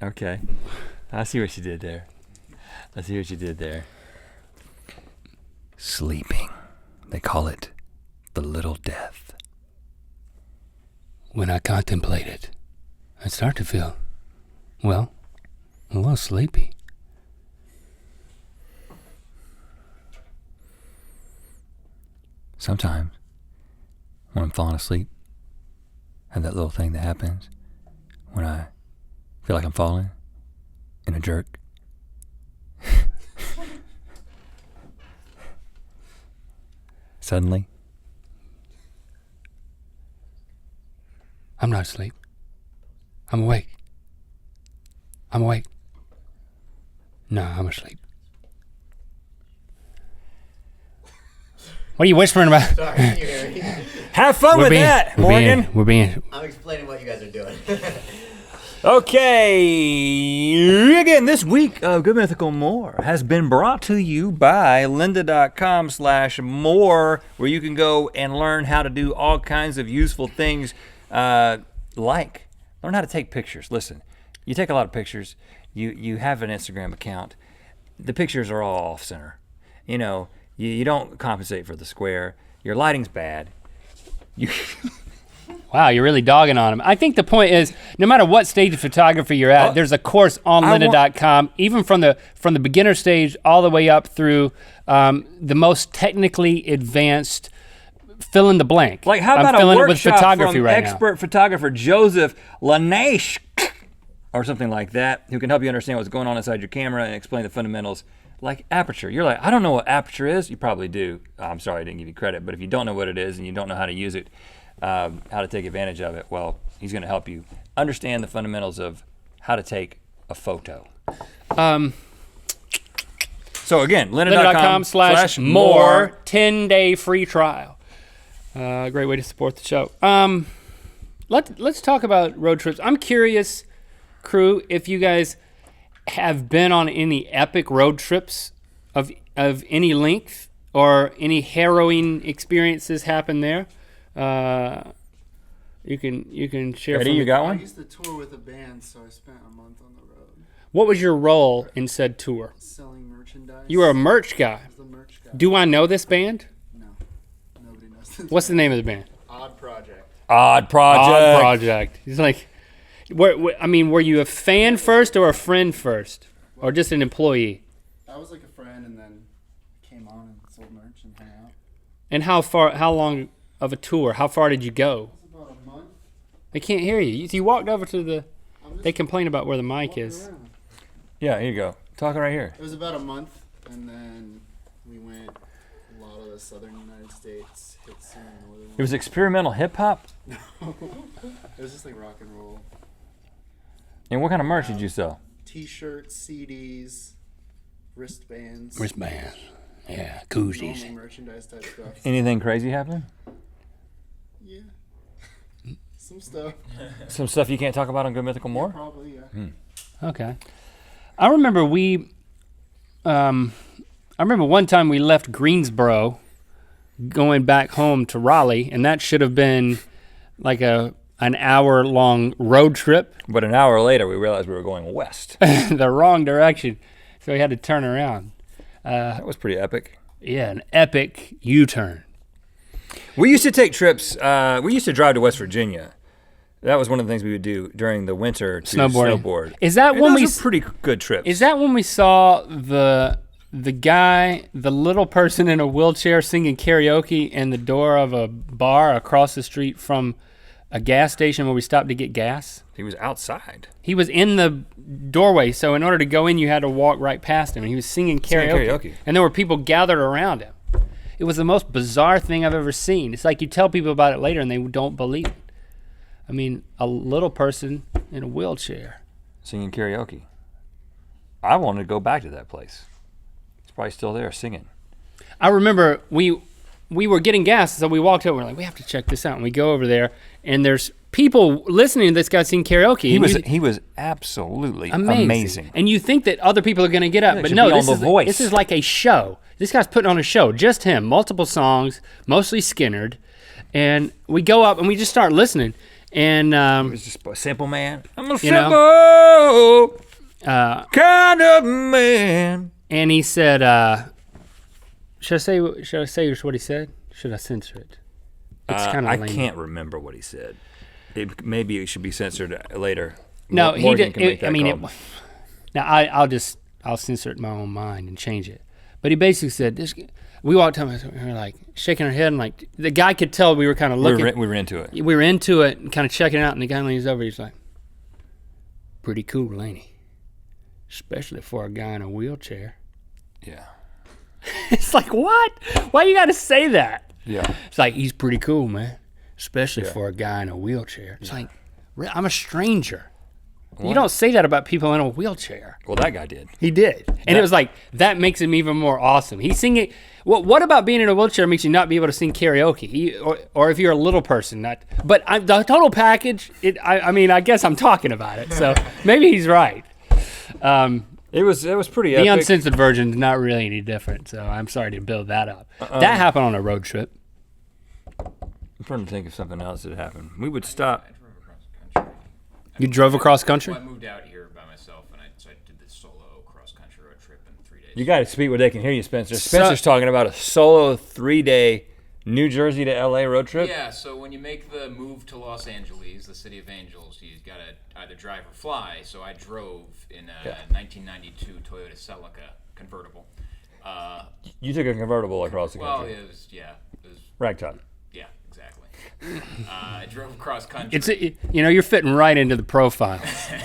Okay. I see what you did there. Sleeping. They call it the little death. When I contemplate it, I start to feel, well, a little sleepy. Sometimes, when I'm falling asleep, I have that little thing that happens when I feel like I'm falling in a jerk. Suddenly, I'm not asleep. I'm awake. No, I'm asleep. What are you whispering about? Sorry, can you hear me? Have fun with that, Morgan. I'm explaining what you guys are doing. Okay, again, this week of Good Mythical More has been brought to you by lynda.com/more, where you can go and learn how to do all kinds of useful things, like learn how to take pictures. Listen, you take a lot of pictures. You have an Instagram account. The pictures are all off center. You know, you don't compensate for the square. Your lighting's bad. Wow, you're really dogging on him. I think the point is, no matter what stage of photography you're at, there's a course on lynda.com, even from the beginner stage all the way up through the most technically advanced fill in the blank. Like, how about a workshop from expert photographer Joseph Lanesh, or something like that, who can help you understand what's going on inside your camera and explain the fundamentals, like aperture. You're like, I don't know what aperture is. You probably do. I'm sorry I didn't give you credit, but if you don't know what it is and you don't know how to use it, how to take advantage of it, well, he's going to help you understand the fundamentals of how to take a photo. So again, lynda.com/more 10-day free trial. Great way to support the show. Let's talk about road trips. I'm curious, crew, if you guys have been on any epic road trips of any length or any harrowing experiences happen there. You can share. Eddie, you got one? I used to tour with a band, so I spent a month on the road. What was your role in said tour? Selling merchandise. You were a merch guy. I was the merch guy. Do I know this band? No, nobody knows this What's the name of the band? Odd Project. Odd Project. He's like, were you a fan first or a friend first? Or just an employee? I was like a friend and then came on and sold merch and hung out. And how long of a tour? How far did you go? It was about a month. They can't hear you. You walked over to the... They complain about where the mic is. Around. Yeah, here you go. Talking right here. It was about a month, and then we went a lot of the southern United States, hit some northern. It was experimental hip hop. No, it was just like rock and roll. And what kind of merch did you sell? T-shirts, CDs, wristbands. Yeah, koozies. Normal merchandise type stuff. Anything crazy happen? Yeah. Some stuff. Some stuff you can't talk about on Good Mythical More? Probably, yeah. Okay. I remember one time we left Greensboro going back home to Raleigh, and that should have been like an hour-long road trip. But an hour later, we realized we were going west. The wrong direction, so we had to turn around. That was pretty epic. Yeah, an epic U-turn. We used to take trips. We used to drive to West Virginia. That was one of the things we would do during the winter to snowboard. Is that when those were pretty good trips? Is that when we saw the guy, the little person in a wheelchair singing karaoke in the door of a bar across the street from a gas station where we stopped to get gas? He was outside. He was in the doorway, so in order to go in, you had to walk right past him. And he was singing karaoke. And there were people gathered around him. It was the most bizarre thing I've ever seen. It's like you tell people about it later and they don't believe it. I mean, a little person in a wheelchair. Singing karaoke. I wanted to go back to that place. It's probably still there singing. I remember we were getting gas, so we walked over. We're like, we have to check this out. And we go over there, and there's people listening to this guy sing karaoke. He was absolutely amazing. And you think that other people are going to get up, but no, this is like a show. This guy's putting on a show, just him, multiple songs, mostly Skinnerd. And we go up and we just start listening. And It was just a simple man. I'm a You simple kind of man. and he said, should I say what he said? Should I censor it? It's kind of I lame. can't remember what he said. Maybe it should be censored later. No, he Morgan did. can make that call. Now I'll censor it in my own mind and change it. But he basically said this. We walked up and we were like shaking our head, and like the guy could tell we were kind of looking. We were into it. We were into it and kind of checking it out, and the guy leans over. He's like, "Pretty cool, ain't he? Especially for a guy in a wheelchair." Yeah. It's like, what? Why you got to say that? Yeah. It's like, he's pretty cool, man. Especially for a guy in a wheelchair. It's like, I'm a stranger. You don't say that about people in a wheelchair. Well, that guy did. He did. And it was like, that makes him even more awesome. He's singing. What about being in a wheelchair makes you not be able to sing karaoke? Or if you're a little person, not. But the total package, I mean, I guess I'm talking about it. So maybe he's right. It was pretty The epic. uncensored version is not really any different. So I'm sorry to build that up. That happened on a road trip. I'm trying to think of something else that happened. We would stop. I drove across the country. You drove across country? Well, I moved out here by myself, and so I did this solo cross-country road trip in 3 days. You got to speak where they can hear you, Spencer. Spencer's talking about a solo 3-day New Jersey to LA road trip. Yeah, so when you make the move to Los Angeles, the city of angels, you got to either drive or fly. So I drove in a 1992 Toyota Celica convertible. You took a convertible across the Well, country. it was Ragtop. yeah, exactly. I drove across country. It's you're fitting right into the profile. I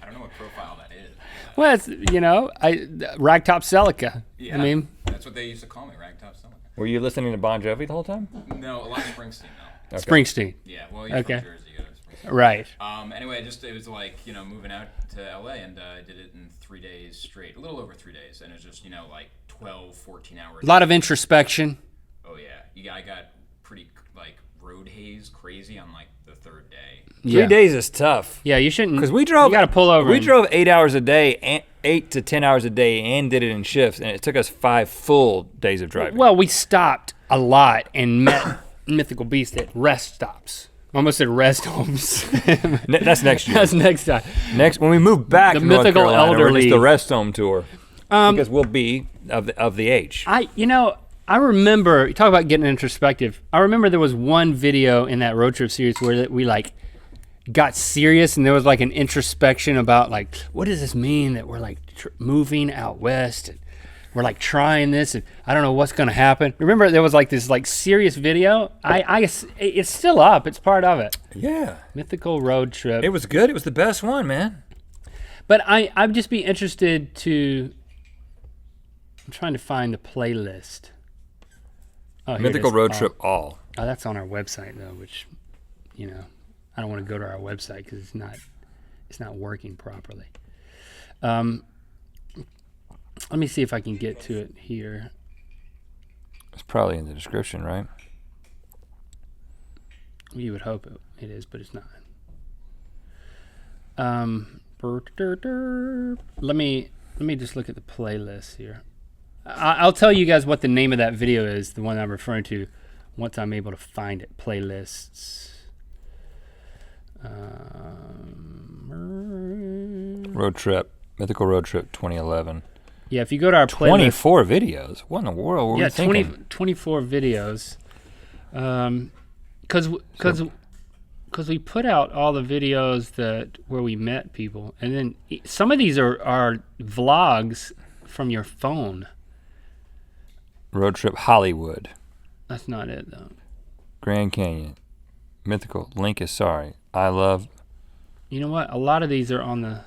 don't know what profile that is. Well, it's ragtop Celica. Yeah, I mean, that's what they used to call me, Ragtop Celica. Were you listening to Bon Jovi the whole time? No, a lot of Springsteen though. Springsteen. Yeah, well, you're Okay. from Jersey, you go to Springsteen. Right. Anyway, it was like, moving out to LA, and I did it in 3 days straight, a little over 3 days, and it was just, like 12, 14 hours. A lot of introspection. Oh yeah, I got pretty like road haze crazy on like the 3rd day. 3 days is tough. Yeah, you shouldn't. Because we drove. You got to pull over. We drove 8 hours a day, 8 to 10 hours a day, and did it in shifts, and it took us 5 full days of driving. Well, we stopped a lot and met Mythical Beast at rest stops. Almost at rest homes. That's next year. That's next time. Next, when we move back The to North mythical Carolina, elderly. it's the rest home tour. Because we'll be of the age. I remember, you talk about getting introspective. I remember there was one video in that road trip series where we like got serious, and there was like an introspection about like, what does this mean that we're like moving out west, and we're like trying this, and I don't know what's gonna happen. Remember, there was like this like serious video. It's still up. It's part of it. Yeah. Mythical road trip. It was good. It was the best one, man. But I'd just be interested to. I'm trying to find the playlist. Oh, here it Mythical is. Road Oh. Trip all. Oh, that's on our website though, which, I don't want to go to our website because it's not working properly. Let me see if I can get to it here. It's probably in the description, right? You would hope it is, but it's not. Let me just look at the playlist here. I'll tell you guys what the name of that video is, the one I'm referring to, once I'm able to find it. Playlists. Road Trip. Mythical Road Trip 2011. Yeah, if you go to our playlist. 24 videos. What in the world were we thinking? 24 videos. Because we put out all the videos where we met people, and then some of these are vlogs from your phone. Road Trip Hollywood. That's not it though. Grand Canyon. Mythical. Link is sorry. I love. You know what? A lot of these are on the.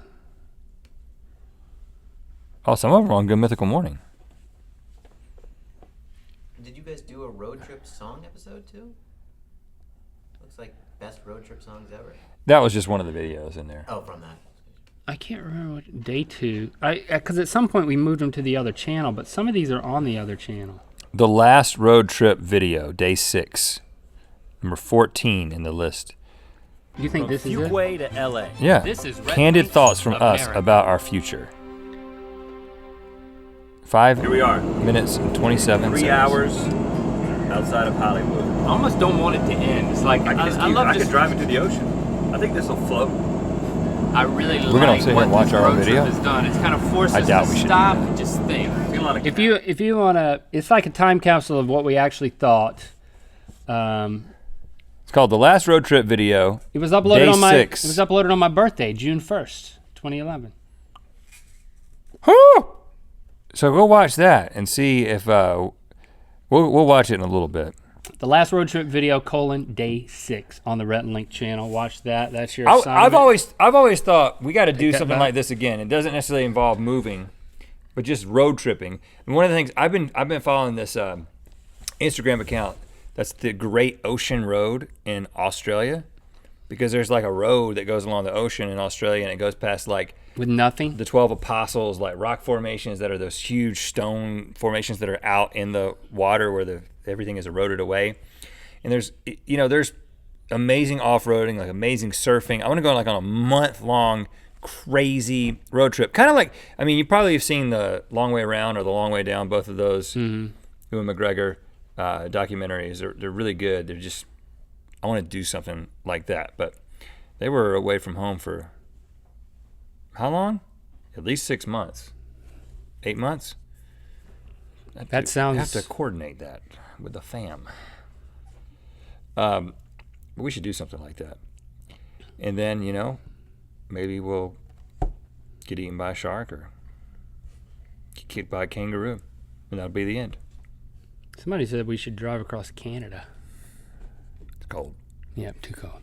Oh, some of them are on Good Mythical Morning. Did you guys do a road trip song episode too? Looks like best road trip songs ever. That was just one of the videos in there. Oh, from that. I can't remember what day 2. Because at some point we moved them to the other channel, but some of these are on the other channel. The last road trip video, day 6. Number 14 in the list. You think this is it? Fuquay to LA. Yeah. This is Rhett Candid Link, thoughts from us America. about our future. 5 Here we are. minutes and 27 3 seconds. hours outside of Hollywood. I almost don't want it to end. It's like I could drive into the ocean. I think this will float. I really We're gonna like sit here what and watch this our own road video? trip has done. It's kind of forced I us doubt to we should do stop that. and just think. If If you want to, it's like a time capsule of what we actually thought. It's called The Last Road Trip Video. It was uploaded Day on my 6. It was uploaded on my birthday, June 1st, 2011. So go watch that and see if we'll watch it in a little bit. The Last Road Trip Video, Day 6 on the Rhett and Link channel. Watch that. That's your assignment. I've always thought we got to do that something back. like this again. It doesn't necessarily involve moving, but just road tripping. And one of the things I've been following this Instagram account that's the Great Ocean Road in Australia, because there's like a road that goes along the ocean in Australia, and it goes past like With nothing? the 12 apostles, like rock formations that are those huge stone formations that are out in the water where everything is eroded away. And there's amazing off-roading, like amazing surfing. I want to go like on a month-long crazy road trip. Kind of like, I mean, you probably have seen the Long Way Around or the Long Way Down, both of those Ewan McGregor documentaries. They're really good. They're just, I want to do something like that. But they were away from home for how long? At least 6 months. 8 months? That sounds... I have to coordinate that with the fam. But we should do something like that. And then, maybe we'll get eaten by a shark or get kicked by a kangaroo. And that'll be the end. Somebody said we should drive across Canada. It's cold. Yeah, too cold.